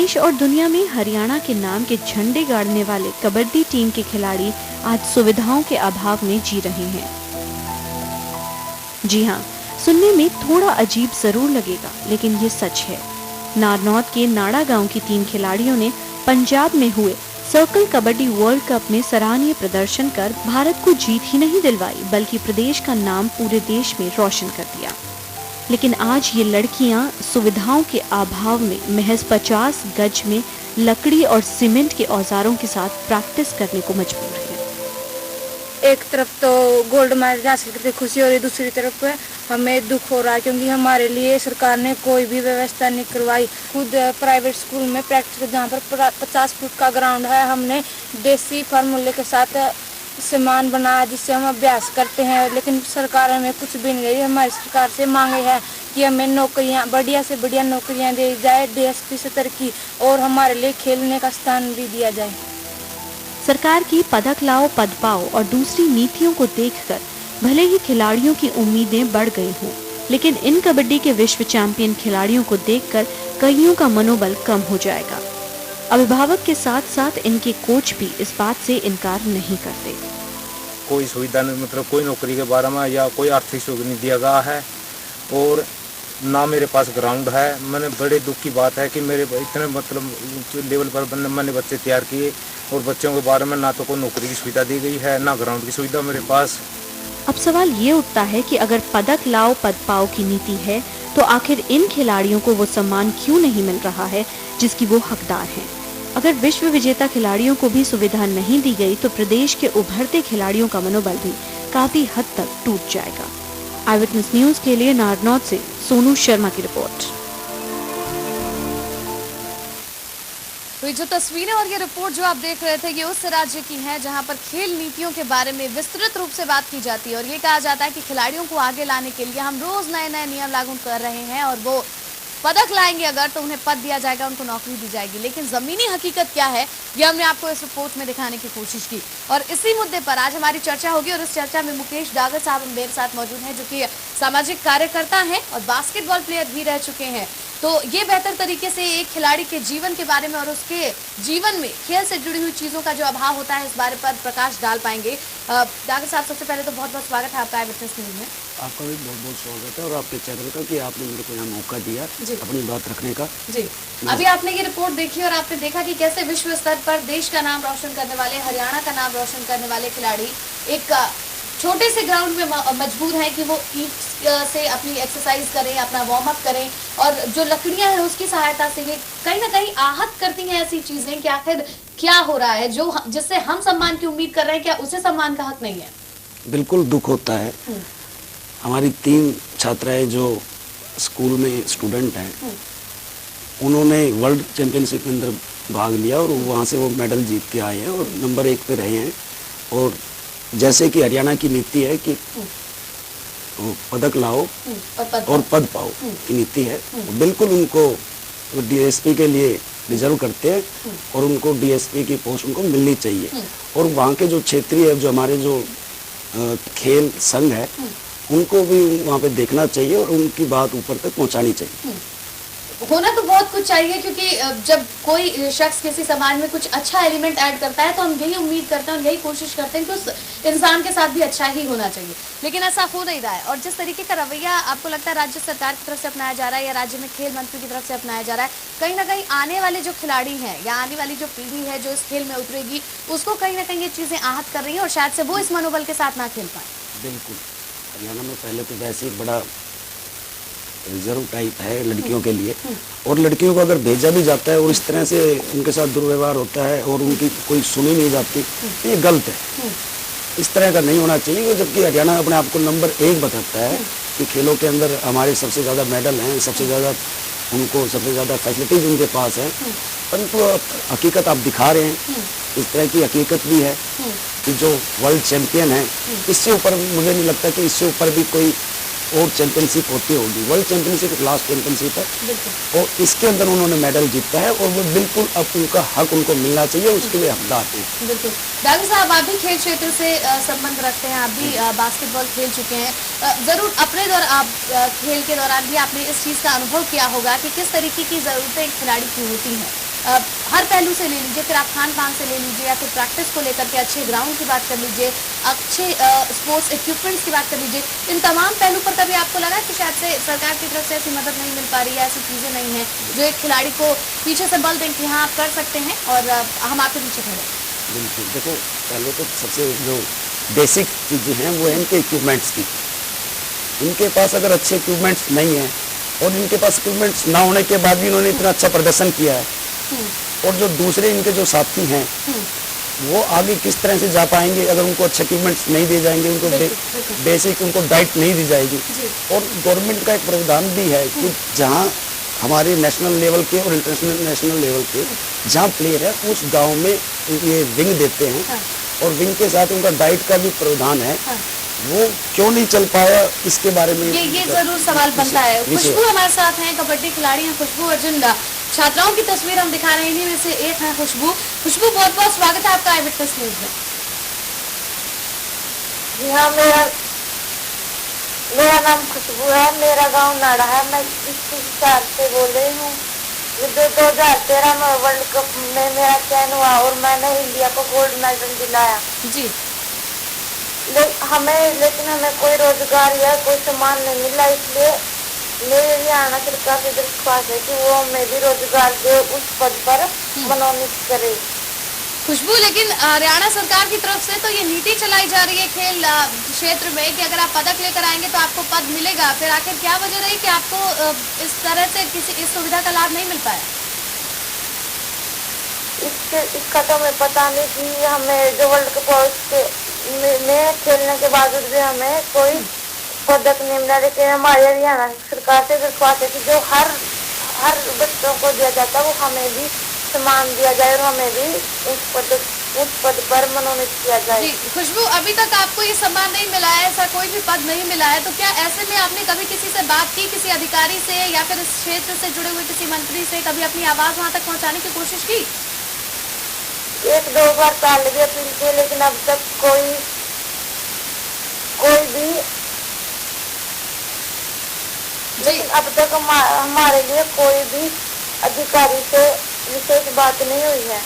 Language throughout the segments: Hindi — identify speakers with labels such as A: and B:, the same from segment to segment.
A: देश और दुनिया में हरियाणा के नाम के झंडे गाड़ने वाले कबड्डी टीम के खिलाड़ी आज सुविधाओं के अभाव में जी रहे हैं। जी हाँ, सुनने में थोड़ा अजीब जरूर लगेगा, लेकिन ये सच है। नारनौत के नाड़ा गांव की 3 खिलाड़ियों ने पंजाब में हुए सर्कल कबड्डी वर्ल्ड कप में सराहनीय प्रदर्शन कर भारत को जीत ही नहीं दिलवाई, बल्कि प्रदेश का नाम पूरे देश में रोशन कर दिया। लेकिन आज ये लड़कियां सुविधाओं के अभाव में महज 50 गज में लकड़ी और सीमेंट के औजारों के साथ प्रैक्टिस करने को मजबूर हैं।
B: एक तरफ तो गोल्ड मेडल हासिल करके खुशी हो रही है, दूसरी तरफ हमें दुख हो रहा है क्योंकि हमारे लिए सरकार ने कोई भी व्यवस्था नहीं करवाई। खुद प्राइवेट स्कूल में प्रैक्टिस जहाँ पर 50 फुट का ग्राउंड है, हमने देसी फार्मूले के साथ सामान बनाया जिससे हम अभ्यास करते हैं, लेकिन सरकार हमें कुछ भी नहीं दे रही। हमारी सरकार से मांगे है कि हमें नौकरियां, बढ़िया से बढ़िया नौकरियां दी जाए, डीएसपी स्तर की, और हमारे लिए खेलने का स्थान भी दिया जाए।
A: सरकार की पदक लाओ पद पाओ और दूसरी नीतियों को देखकर भले ही खिलाड़ियों की उम्मीदें बढ़ गई हों, लेकिन इन कबड्डी के विश्व चैंपियन खिलाड़ियों को देखकर कईयों का मनोबल कम हो जाएगा। अभिभावक के साथ साथ इनके कोच भी इस बात से इनकार नहीं करते।
C: कोई सुविधा नहीं, मतलब कोई नौकरी के बारे में या कोई आर्थिक सुविधा नहीं दिया गया है, और ना मेरे पास ग्राउंड है। मैंने बड़े दुख की बात है कि मेरे इतने मतलब लेवल पर मैंने बच्चे तैयार किए और बच्चों के बारे में ना तो कोई नौकरी की सुविधा दी गई है, ना ग्राउंड की सुविधा मेरे पास।
A: अब सवाल ये उठता है कि अगर पदक लाओ पद पाओ की नीति है, तो आखिर इन खिलाड़ियों को वो सम्मान क्यों नहीं मिल रहा है जिसकी वो हकदार हैं? अगर विश्व विजेता खिलाड़ियों को भी सुविधा नहीं दी गई तो प्रदेश के उभरते खिलाड़ियों का मनोबल भी काफी हद तक टूट जाएगा। आई विटनेस न्यूज के लिए नारनौत से सोनू शर्मा की रिपोर्ट।
D: तो ये जो तस्वीरें और ये रिपोर्ट जो आप देख रहे थे, ये उस राज्य की है जहां पर खेल नीतियों के बारे में विस्तृत रूप से बात की जाती है और ये कहा जाता है कि खिलाड़ियों को आगे लाने के लिए हम रोज नए नए नियम लागू कर रहे हैं और वो पदक लाएंगे अगर तो उन्हें पद दिया जाएगा, उनको नौकरी दी जाएगी। लेकिन जमीनी हकीकत क्या है, ये हमने आपको इस रिपोर्ट में दिखाने की कोशिश की और इसी मुद्दे पर आज हमारी चर्चा होगी। और इस चर्चा में मुकेश डागर साहब मेरे साथ मौजूद हैं, जो कि सामाजिक कार्यकर्ता हैं और बास्केटबॉल प्लेयर भी रह चुके हैं। तो ये बेहतर तरीके से एक खिलाड़ी के जीवन के बारे में और उसके जीवन में खेल से जुड़ी हुई चीजों का जो अभाव होता है, इस बारे पर प्रकाश डाल पाएंगे। डागर साहब, सबसे पहले तो बहुत बहुत स्वागत है आपका आई विटनेस न्यूज में।
E: आपका भी बहुत बहुत स्वागत है और आपके चैनल का कि आपने मेरे को यहाँ मौका दिया अपनी बात रखने का।
D: जी, अभी आपने ये रिपोर्ट देखी और आपने देखा कि कैसे विश्व स्तर पर देश का नाम रोशन करने वाले, हरियाणा का नाम रोशन करने वाले खिलाड़ी एक छोटे से ग्राउंड में मजबूर हैं कि वो ईंट से अपनी एक्सरसाइज करें, अपना वार्म अप करें, और जो लकड़ियां हैं उसकी सहायता से ये कहीं ना कहीं आहत करती हैं ऐसी चीजें कि आखिर क्या हो रहा है, जो जिससे हम सम्मान की उम्मीद कर रहे हैं, क्या उसे सम्मान का हक नहीं है?
E: बिल्कुल दुख होता है। हमारी 3 छात्राएं जो स्कूल में स्टूडेंट हैं, उन्होंने वर्ल्ड चैंपियनशिप के अंदर भाग लिया और वहाँ से वो मेडल जीत के आए हैं और नंबर 1 पे रहे हैं। और जैसे कि हरियाणा की नीति है कि पदक लाओ और पद पाओ की नीति है, बिल्कुल उनको डीएसपी के लिए रिजर्व करते हैं और उनको डीएसपी की पोस्ट उनको मिलनी चाहिए। और वहाँ के जो क्षेत्रीय, जो हमारे जो खेल संघ है, उनको भी वहाँ पे देखना चाहिए और उनकी बात ऊपर तक पहुँचानी चाहिए।
D: होना तो बहुत कुछ चाहिए, क्योंकि जब कोई शख्स किसी समाज में कुछ अच्छा एलिमेंट ऐड करता है तो हम यही उम्मीद करते हैं और यही कोशिश करते हैं कि उस इंसान के साथ भी अच्छा ही होना चाहिए, लेकिन ऐसा हो नहीं रहा है। और जिस तरीके का रवैया आपको लगता है राज्य सरकार की तरफ से अपनाया जा रहा है या राज्य में खेल मंत्री की तरफ से अपनाया जा रहा है, कहीं ना कहीं आने वाले जो खिलाड़ी हैं या आने वाली जो पीढ़ी है जो इस खेल में उतरेगी, उसको कहीं ना कहीं ये चीजें आहत कर रही है और शायद से वो इस मनोबल के साथ ना खेल पाए।
E: बिल्कुल, हरियाणा में पहले तो वैसे एक बड़ा रिजर्व टाइप है लड़कियों के लिए, और लड़कियों को अगर भेजा भी जाता है और इस तरह से उनके साथ दुर्व्यवहार होता है और उनकी कोई सुनी नहीं जाती, तो ये गलत है। इस तरह का नहीं होना चाहिए। जबकि हरियाणा अपने आप को नंबर 1 बताता है कि खेलों के अंदर हमारे सबसे ज़्यादा मेडल हैं, सबसे ज़्यादा उनको सबसे ज़्यादा फैसिलिटीज उनके पास है, परंतु हकीकत आप दिखा रहे हैं, इस तरह की हकीकत भी है कि जो वर्ल्ड चैंपियन है, इससे ऊपर मुझे नहीं लगता कि इससे ऊपर भी कोई और चैंपियनशिप होती होगी। वर्ल्ड चैंपियनशिप लास्ट चैंपियनशिप है और इसके अंदर उन्होंने मेडल जीता है और वो बिल्कुल अब उनका हक उनको मिलना चाहिए, उसके लिए हकदार है।
D: बिल्कुल। डागर साहब, आप भी खेल क्षेत्र से संबंध रखते हैं, आप भी बास्केटबॉल खेल चुके हैं, जरूर अपने खेल के दौरान भी आपने इस चीज का अनुभव किया होगा कि किस तरीके की जरूरतें खिलाड़ी की होती हैं। हर पहलू से ले लीजिए, फिर आप खान पान से ले लीजिए, या फिर प्रैक्टिस को लेकर के अच्छे ग्राउंड की बात कर लीजिए, अच्छे स्पोर्ट्स इक्विपमेंट्स की बात कर लीजिए, इन तमाम पहलू पर कभी आपको लगा कि शायद से सरकार की तरफ से ऐसी मदद नहीं मिल पा रही है, ऐसी चीज़ें नहीं हैं जो एक खिलाड़ी को पीछे से बल दें कि हाँ आप कर सकते हैं और हम आपके पीछे खड़े हैं?
E: बिल्कुल, देखो पहले तो सबसे जो बेसिक चीज़ें हैं वो है इनके इक्विपमेंट्स की। इनके पास अगर अच्छे इक्विपमेंट्स नहीं हैं और इनके पास इक्विपमेंट्स ना होने के बाद भी इन्होंने इतना अच्छा प्रदर्शन किया है, और जो दूसरे इनके जो साथी हैं वो आगे किस तरह से जा पाएंगे अगर उनको अच्छे इक्विपमेंट्स नहीं दिए जाएंगे, उनको बेसिक उनको डाइट नहीं दी जाएगी। और गवर्नमेंट का एक प्रावधान भी है कि जहाँ हमारे नेशनल लेवल के और नेशनल लेवल के जहाँ प्लेयर है उस गांव में ये विंग देते हैं, और विंग के साथ उनका डाइट का भी प्रावधान है। वो क्यों नहीं चल पाया इसके बारे में
D: ये जरूर सवाल बनता है। खुशबू हमारे साथ हैं, कबड्डी खिलाड़ी हैं खुशबू अर्जुन। छात्राओं की तस्वीर हम दिखा रहे हैं, इन्हीं में से एक है खुशबू। खुशबू, बहुत बहुत स्वागत है आपका आई विटनेस न्यूज में।
B: जी हाँ, मेरा नाम खुशबू है, मेरा गांव नाड़ा है। मैं 21 से बोल रही हूँ। 2013 में वर्ल्ड कप में मेरा चयन हुआ और मैंने इंडिया को गोल्ड मेडल दिलाया
D: जी।
B: लेकिन हमें कोई रोजगार या कोई सम्मान नहीं मिला, इसलिए मेरी हरियाणा सरकार से दरख्वास्त है कि वो हमें भी रोजगार दे, उस पद पर मनोनीत करे।
D: खुशबू, लेकिन हरियाणा सरकार की तरफ से तो ये नीति चलाई जा रही है खेल क्षेत्र में कि अगर आप पदक लेकर आएंगे तो आपको पद मिलेगा, फिर आखिर क्या वजह रही कि आपको इस तरह से इस सुविधा का लाभ नहीं मिल पाया?
B: इसका तो हमें पता नहीं कि हमें जो वर्ल्ड कप में खेलने के बावजूद भी हमें कोई पदक नहीं मिला, लेकिन हमारी हरियाणा सरकार से दरख्वास्त है कि जो हर बच्चों को दिया जाता है वो हमें भी सम्मान दिया जाए और हमें भी उस पद पर मनोनीत किया जाए।
D: जी खुशबू, अभी तक आपको ये सम्मान नहीं मिला है, ऐसा कोई भी पद नहीं मिला है, तो क्या ऐसे में आपने कभी किसी से बात की, किसी अधिकारी से या फिर इस क्षेत्र से जुड़े हुए किसी मंत्री से, कभी अपनी आवाज वहाँ तक पहुँचाने की कोशिश की?
B: 1-2 बार पहले भी अपील की, लेकिन अब तक कोई भी लेकिन अब तक हमारे लिए कोई भी अधिकारी से विशेष बात नहीं हुई है।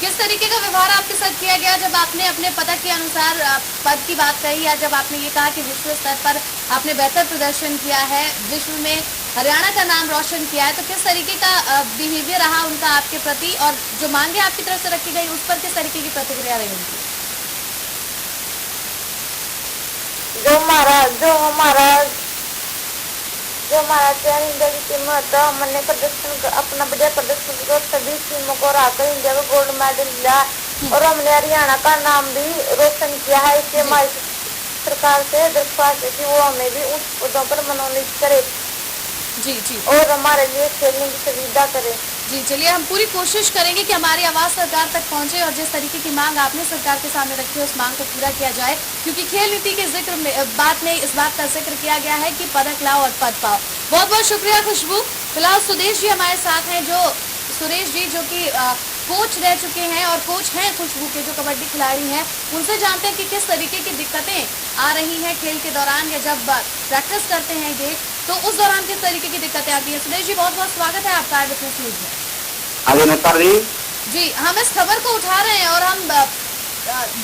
D: किस तरीके का व्यवहार आपके साथ किया गया जब आपने अपने पदक के अनुसार पद की बात कही, या जब आपने ये कहा कि विश्व स्तर पर आपने बेहतर प्रदर्शन किया है, विश्व में हरियाणा का नाम रोशन किया है, तो किस तरीके का बिहेवियर रहा उनका आपके प्रति, और जो मांगे आपकी तरफ से रखी गई उस पर किस तरीके की प्रतिक्रिया रही उनकी?
B: जो हमारा चयन इंडिया की टीम में होता है, हमने अपना बढ़िया प्रदर्शन कर सभी टीमों को हराकर इंडिया को गोल्ड मेडल दिला और हमने हरियाणा का नाम भी रोशन किया है। इसलिए हमारी सरकार से दरख्वास्त है कि वो हमें भी उस पदों पर मनोनीत करे
D: जी
B: और हमारे लिए खेलने की सुविधा करे।
D: जी चलिए, हम पूरी कोशिश करेंगे कि हमारी आवाज़ सरकार तक पहुंचे और जिस तरीके की मांग आपने सरकार के सामने रखी है उस मांग को पूरा किया जाए, क्योंकि खेल नीति के जिक्र में बात में इस बात का जिक्र किया गया है कि पदक लाओ और पद पाओ। बहुत बहुत शुक्रिया खुशबू। फिलहाल सुदेश जी हमारे साथ हैं, सुरेश जी जो कि कोच रह चुके हैं और कोच हैं खुशबू के, जो कबड्डी खिलाड़ी हैं, उनसे जानते हैं कि किस तरीके की दिक्कतें आ रही हैं खेल के दौरान, या जब प्रैक्टिस करते हैं ये तो उस दौरान किस तरीके की दिक्कतें आती हैं। सुदेश जी, बहुत बहुत स्वागत है आपका आई विटनेस न्यूज में। जी, हम इस खबर को उठा रहे हैं और हम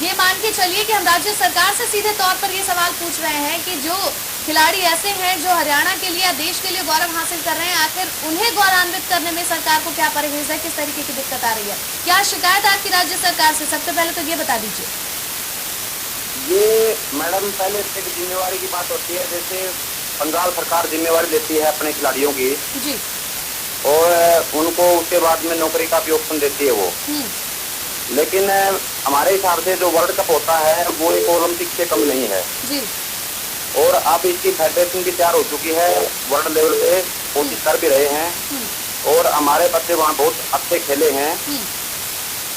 D: ये मान के चलिए कि हम राज्य सरकार से सीधे तौर पर ये सवाल पूछ रहे हैं कि जो खिलाड़ी ऐसे हैं जो हरियाणा के लिए या देश के लिए गौरव हासिल कर रहे हैं, आखिर उन्हें गौरवान्वित करने में सरकार को क्या परहेज है, किस तरीके की दिक्कत आ रही है, क्या शिकायत आपकी राज्य सरकार से? सबसे पहले तो ये बता दीजिए।
F: ये मैडम, पहले एक जिम्मेवारी की बात होती है, जैसे पंजाब सरकार जिम्मेवारी लेती है अपने खिलाड़ियों की
D: जी,
F: और उनको उसके बाद में नौकरी का भी ऑप्शन देती है वो। लेकिन हमारे हिसाब से जो वर्ल्ड कप होता है वो एक ओलंपिक से कम नहीं है
D: जी,
F: और अब इसकी फेडरेशन भी तैयार हो चुकी है, वर्ल्ड लेवल पे कोशिश कर भी रहे हैं और हमारे बच्चे वहाँ बहुत अच्छे खेले हैं।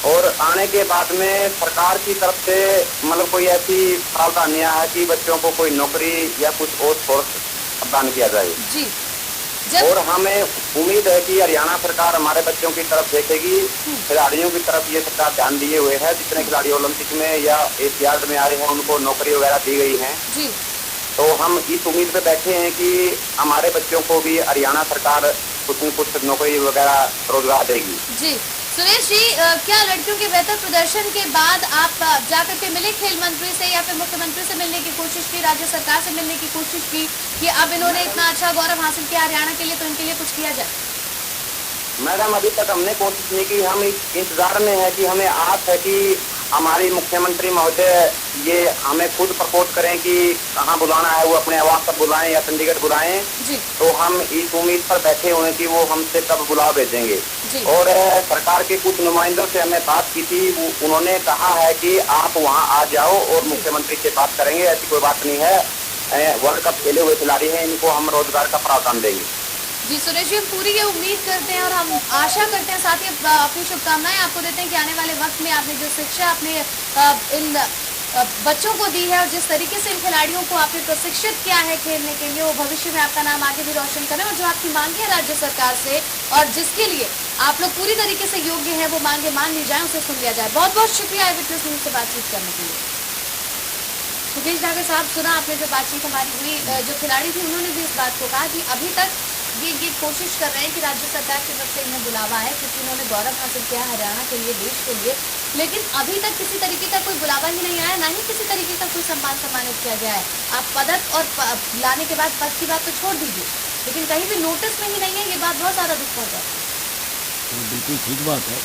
F: और आने के बाद में सरकार की तरफ से मतलब कोई ऐसी सावधानियां है कि बच्चों को कोई नौकरी या कुछ और सोर्स प्रदान किया जाए
D: जी।
F: और हमें उम्मीद है कि हरियाणा सरकार हमारे बच्चों की तरफ देखेगी, खिलाड़ियों की तरफ ये सरकार ध्यान दिए हुए है। जितने खिलाड़ी ओलंपिक में या एशियाड में आए हैं उनको नौकरी वगैरह दी गई है
D: जी।
F: तो हम इस उम्मीद पे बैठे हैं कि हमारे बच्चों को भी हरियाणा सरकार कुछ न कुछ नौकरी वगैरह रोजगार देगी।
D: जी सुरेश जी, क्या लड़कियों के बेहतर प्रदर्शन के बाद आप जाकर के मिले खेल मंत्री से या फिर मुख्यमंत्री से मिलने की कोशिश की, राज्य सरकार से मिलने की कोशिश की कि अब इन्होंने इतना अच्छा गौरव हासिल किया हरियाणा के लिए तो इनके लिए कुछ किया जाए?
F: मैडम अभी तक हमने कोशिश नहीं की। हम इंतजार में है कि हमें आस है कि हमारी मुख्यमंत्री महोदय ये हमें खुद प्रपोज करें कि कहाँ बुलाना है, वो अपने आवास पर बुलाएं या चंडीगढ़ बुलाएं।
D: जी
F: तो हम इस उम्मीद पर बैठे हुए हैं कि वो हमसे कब बुला भेजेंगे।
D: जी
F: और सरकार के कुछ नुमाइंदों से हमें बात की थी, उन्होंने कहा है कि आप वहाँ आ जाओ और मुख्यमंत्री से बात करेंगे, ऐसी कोई बात नहीं है। वर्ल्ड कप खेले हुए खिलाड़ी हैं, इनको हम रोजगार का प्रावधान देंगे।
D: जी सुरेश जी, हम पूरी ये उम्मीद करते हैं और हम आशा करते हैं, साथ ही अपनी शुभकामनाएं आपको देते हैं कि आने वाले वक्त में आपने जो शिक्षा अपने इन बच्चों को दी है और जिस तरीके से इन खिलाड़ियों को आपने प्रशिक्षित किया है खेलने के लिए, वो भविष्य में आपका नाम आगे भी रोशन करें और जो आपकी मांगे है राज्य सरकार से और जिसके लिए आप लोग पूरी तरीके से योग्य हैं, वो मांगे मान ली जाए, उसे सुन लिया जाए। बहुत बहुत शुक्रिया आई विटनेस न्यूज से बातचीत करने के लिए। मुकेश डागर साहब, सुना आपने जो बातचीत हमारी हुई, जो खिलाड़ी थी उन्होंने भी इस बात को कहा कि अभी तक ये कोशिश कर रहे हैं कि राज्य सरकार की तरफ से इन्हें बुलावा है क्योंकि इन्होंने गौरव हासिल किया हरियाणा के लिए, देश के लिए, लेकिन अभी तक किसी तरीके का कोई बुलावा ही नहीं आया, ना ही किसी तरीके का कोई सम्मानित किया गया है। आप पदक और लाने के बाद पद की बात तो छोड़ दीजिए, लेकिन कहीं भी नोटिस में ही नहीं है, ये बात बहुत ज़्यादा दुख पहुंचा है।
E: बिल्कुल ठीक बात है।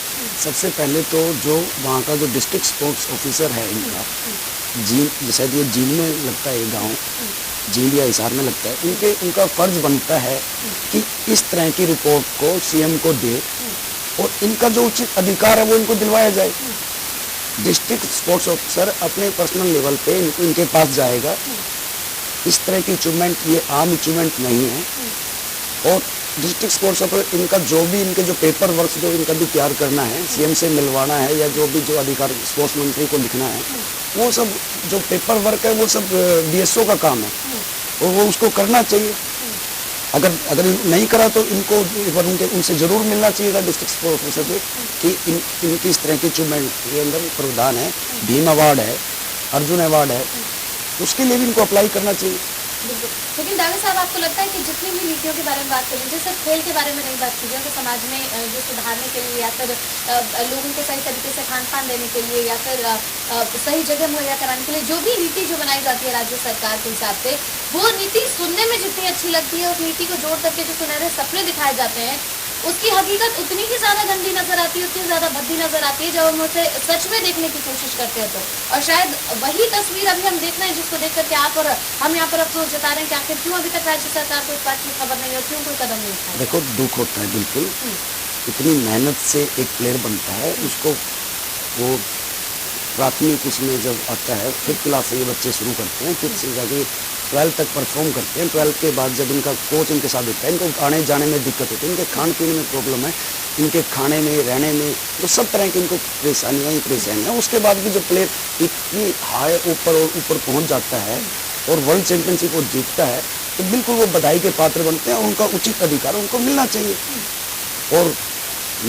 E: सबसे पहले तो जो वहाँ का जो डिस्ट्रिक्ट स्पोर्ट्स ऑफिसर है इनका, जींद शायद ये जींद में लगता है, ये गाँव जींद या हिसार में लगता है, उनका फर्ज बनता है कि इस तरह की रिपोर्ट को सीएम को दे और इनका जो उचित अधिकार है वो इनको दिलवाया जाए। डिस्ट्रिक्ट स्पोर्ट्स ऑफिसर अपने पर्सनल लेवल पे इनके पास जाएगा। इस तरह की अचीवमेंट ये आम अचीवमेंट नहीं है और डिस्ट्रिक्ट स्पोर्ट्स ऑफिसर इनका जो भी इनके जो पेपर वर्क जो इनका भी तैयार करना है, सीएम से मिलवाना है या जो भी जो अधिकार स्पोर्ट्स मंत्री को लिखना है, वो सब जो पेपर वर्क है वो सब डीएसओ का काम है और वो उसको करना चाहिए। अगर नहीं करा तो इनको उनसे जरूर मिलना चाहिए था डिस्ट्रिक्ट स्पोर्ट्स ऑफिसर से कि इनकी इस तरह की अचीवमेंट के अंदर प्रावधान है, भीम अवार्ड है, अर्जुन अवार्ड है, उसके लिए भी इनको अप्लाई करना चाहिए।
D: लेकिन डागर साहब, आपको लगता है कि जितनी भी नीतियों के बारे में बात करें, जैसे खेल के बारे में नहीं बात कीजिए, तो समाज में जो सुधारने के लिए या फिर लोगों को सही तरीके से खान पान देने के लिए या फिर सही जगह मुहैया कराने के लिए जो भी नीति जो बनाई जाती है राज्य सरकार के हिसाब से, वो नीति सुनने में जितनी अच्छी लगती है, उस नीति को जोड़ करके जो सुनहरे सपने दिखाए जाते हैं, उसकी हकीकत उतनी ही ज्यादा गंदी नजर आती है, उतनी ज्यादा भद्दी नजर आती है जब हम उसे सच में देखने की कोशिश करते हैं तो। और शायद वही तस्वीर अभी हम देख रहे हैं, जिसको देख करके आप और हम यहाँ पर अफसोस जता रहे हैं कि आखिर क्यों अभी तक राज्य सरकार को इस बात की खबर नहीं और क्यों कोई कदम नहीं उठाया।
E: देखो, दुख होता है बिल्कुल। इतनी मेहनत से एक प्लेयर बनता है, उसको वो प्राथमिक उसमें जब आता है, 5th क्लास से ये बच्चे शुरू करते हैं, 5th से जाके 12th तक परफॉर्म करते हैं। 12th के बाद जब इनका कोच इनके साथ होता है, इनको आने जाने में दिक्कत होती है, इनके खान पीने में प्रॉब्लम है, इनके खाने में, रहने में, तो सब तरह की इनको परेशानियाँ ही परेशानियाँ। उसके बाद भी जब प्लेयर इतनी हाई ऊपर और ऊपर पहुँच जाता है और वर्ल्ड चैंपियनशिप वो जीतता है, तो बिल्कुल वो बधाई के पात्र बनते हैं और उनका उचित अधिकार उनको मिलना चाहिए। और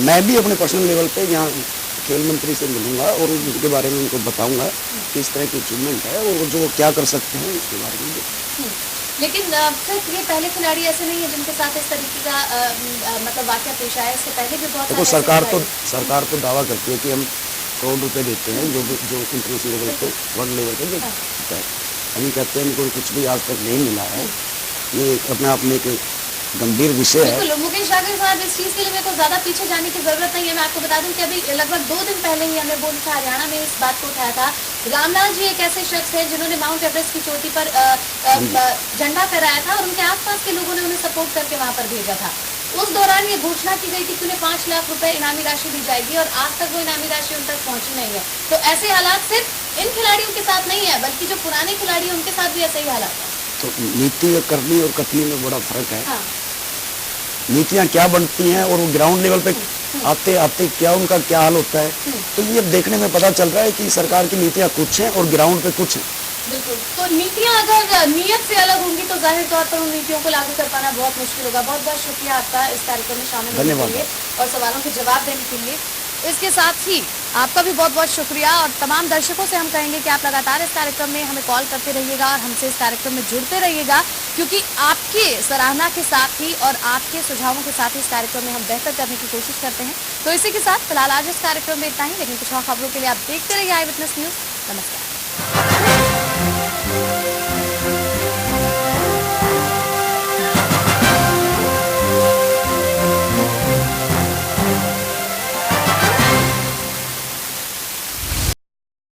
E: मैं भी अपने पर्सनल लेवल पे यहाँ खेल मंत्री से मिलूंगा और उसके बारे में उनको बताऊंगा कि इस तरह की अचीवमेंट है और जो वो क्या कर सकते हैं उसके बारे में।
D: लेकिन सिर्फ ये पहले खिलाड़ी ऐसे नहीं है जिनके साथ इस तरीके का मतलब वाकया पेश आया, इससे पहले भी बहुत
E: देखो, सरकार तो दावा करती है कि हम करोड़ रुपए देते हैं जो इंटरनेशनल लेवल पे, वर्ल्ड लेवल पे जो होता है। अभी कहते हैं इनको कुछ भी आज तक नहीं मिला है। ये अपने आप में एक गंभीर विषय है।
D: बिल्कुल मुकेश डागर साहब, इस चीज़ के लिए मेरे को ज़्यादा पीछे जाने की जरूरत नहीं है। मैं आपको बता दूं कि अभी लगभग 2 दिन पहले ही हमने बोल था हरियाणा में इस बात को उठाया था। रामलाल जी एक ऐसे शख्स हैं जिन्होंने माउंट एवरेस्ट की चोटी पर झंडा फहराया था और उनके आसपास के लोगों ने उन्हें सपोर्ट करके वहां पर भेजा था। उस दौरान ये घोषणा की गई थी कि उन्हें 5 लाख रुपए इनामी राशि दी जाएगी और आज तक वो इनामी राशि उन तक पहुंची नहीं है। तो ऐसे हालात सिर्फ इन खिलाड़ियों के साथ नहीं है, बल्कि जो पुराने खिलाड़ी उनके साथ भी ऐसे ही हालात है।
E: तो नीति करनी और कथनी में बड़ा फर्क है।
D: हाँ।
E: नीतियाँ क्या बनती हैं और वो ग्राउंड लेवल पे आते आते क्या उनका क्या हाल होता है, तो ये देखने में पता चल रहा है कि सरकार की नीतियाँ कुछ हैं और ग्राउंड पे कुछ हैं।
D: बिल्कुल, तो नीतियाँ अगर नियत से अलग होंगी तो जाहिर तौर पर उन नीतियों को लागू कर पाना बहुत मुश्किल होगा। बहुत बहुत शुक्रिया आपका इस कार्यक्रम में शामिल होने के लिए और सवालों के जवाब देने के लिए। इसके साथ ही आपका भी बहुत बहुत शुक्रिया और तमाम दर्शकों से हम कहेंगे कि आप लगातार इस कार्यक्रम में हमें कॉल करते रहिएगा और हमसे इस कार्यक्रम में जुड़ते रहिएगा, क्योंकि आपके सराहना के साथ ही और आपके सुझावों के साथ ही इस कार्यक्रम में हम बेहतर करने की कोशिश करते हैं। तो इसी के साथ फिलहाल आज इस कार्यक्रम में इतना ही, लेकिन कुछ और खबरों के लिए आप देखते रहिए आई विटनेस न्यूज। नमस्कार।